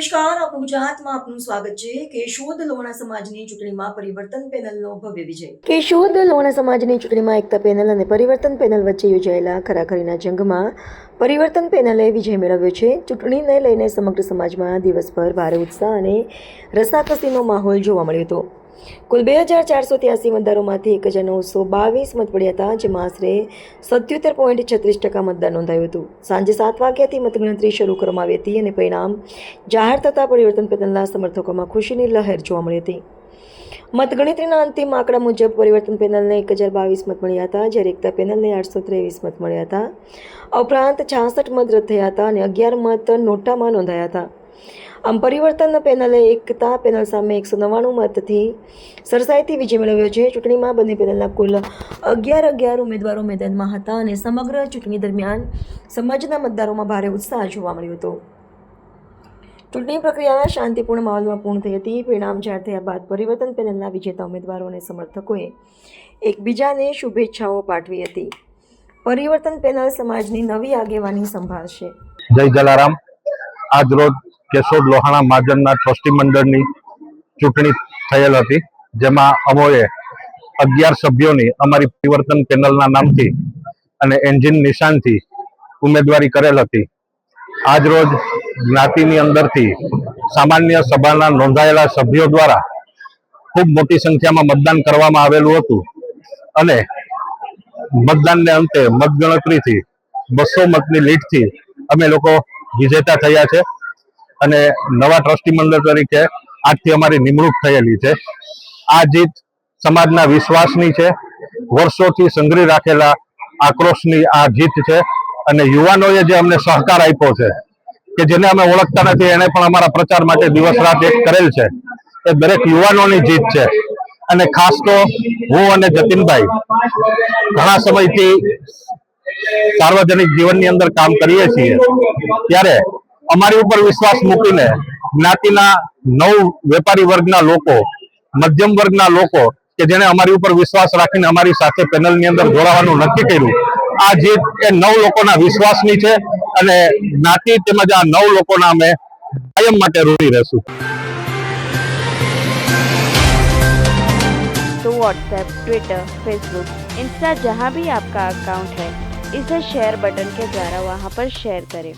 નમસ્કાર, આપણું ગુજરાતમાં આપનું સ્વાગત છે। કેશોદ લોહાણા સમાજની ચૂંટણીમાં પરિવર્તન પેનલનો ભવ્ય વિજય। કેશોદ લોહાણા સમાજની ચૂંટણીમાં એકતા પેનલ અને પરિવર્તન પેનલ વચ્ચે યોજાયેલા ખરાખરીના જંગમાં પરિવર્તન પેનલે વિજય મેળવ્યો છે। ચૂંટણીને લઈને સમગ્ર સમાજમાં દિવસભર ભારે ઉત્સાહ અને રસાકસીનો માહોલ જોવા મળ્યો હતો। કુલ 2483 મતદારોમાંથી 1922 મત પડ્યા હતા, જેમાં આશરે 77.36% મતદાન નોંધાયું હતું। સાંજે 7 વાગ્યાથી મતગણતરી શરૂ કરવામાં આવી હતી અને પરિણામ જાહેર થતાં પરિવર્તન પેનલના સમર્થકોમાં ખુશીની લહેર જોવા મળી હતી। મતગણતરીના અંતિમ આંકડા મુજબ પરિવર્તન પેનલને 1022 મત મળ્યા હતા, જ્યારે એકતા પેનલને 823 મત મળ્યા હતા। આ ઉપરાંત 66 મત રદ થયા હતા અને 11 મત નોટામાં નોંધાયા હતા। આમ પરિવર્તન પેનલે એકતા પેનલ સામે 199 મતથી સરસાઈથી વિજય મેળવ્યો છે। ચૂંટણીમાં બંને પેનલના કુલ 11 ઉમેદવારો મેદાનમાં હતા અને સમગ્ર ચૂંટણી દરમિયાન સમાજના મતદારોમાં ભારે ઉત્સાહ જોવા મળ્યો હતો। ચૂંટણી પ્રક્રિયા શાંતિપૂર્ણ માહોલમાં પૂર્ણ થઈ હતી। પરિણામ જાહેર થયા બાદ પરિવર્તન પેનલના વિજેતા ઉમેદવારો અને સમર્થકોએ એકબીજાને શુભેચ્છાઓ પાઠવી હતી। પરિવર્તન પેનલ સમાજની નવી આગેવાની સંભાળશે। જય જલારામ। આજ રોજ કેશોદ લોહાણા મહાજનના ટ્રસ્ટી મંડળની ચૂંટણી થયેલ હતી, જેમાં અમોએ 11 સભ્યોની અમારી પરિવર્તન પેનલના નામથી અને એન્જિન નિશાનથી ઉમેદવારી કરેલ હતી। આજ રોજ જ્ઞાતિની અંદરથી સામાન્ય સભાના નોંધાયેલા સભ્યો દ્વારા ખૂબ મોટી સંખ્યામાં મતદાન કરવામાં આવેલું હતું અને મતદાનને અંતે મતગણતરીથી 200 મતની લીડથી અમે લોકો વિજેતા થયા છે અને નવા ટ્રસ્ટી મંડળ તરીકે આજથી અમારી નિમણૂક થયેલી છે। આ જીત સમાજના વિશ્વાસની છે, વર્ષોથી સંઘરી રાખેલા આક્રોશની આ જીત છે અને યુવાનોએ જે અમને સહકાર આપ્યો છે, કે જેને અમે ઓળખતા નથી, એને પણ અમારા પ્રચાર માટે દિવસ રાત એક કરેલ છે, એ દરેક યુવાનોની જીત છે। અને ખાસ તો હું અને જતીનભાઈ ઘણા સમયથી સાર્વજનિક જીવનની અંદર કામ કરીએ છીએ, ત્યારે અમારી ઉપર વિશ્વાસ મૂકીને જ્ઞાતિના 9 વેપારી વર્ગના લોકો, મધ્યમ વર્ગના લોકો કે જેને અમારી ઉપર વિશ્વાસ રાખીને અમારી સાથે પેનલની અંદર જોડાવાનું નક્કી કર્યું, આ જીત એ 9 લોકોના વિશ્વાસની છે અને જ્ઞાતિ તેમજ આ 9 લોકોના અમે કાયમ માટે ઋણી રહેશું। तो व्हाट्सएप, ट्विटर, फेसबुक, इंस्टा जहाँ भी आपका अकाउंट है, इसे शेयर बटन के द्वारा वहाँ पर शेयर करें।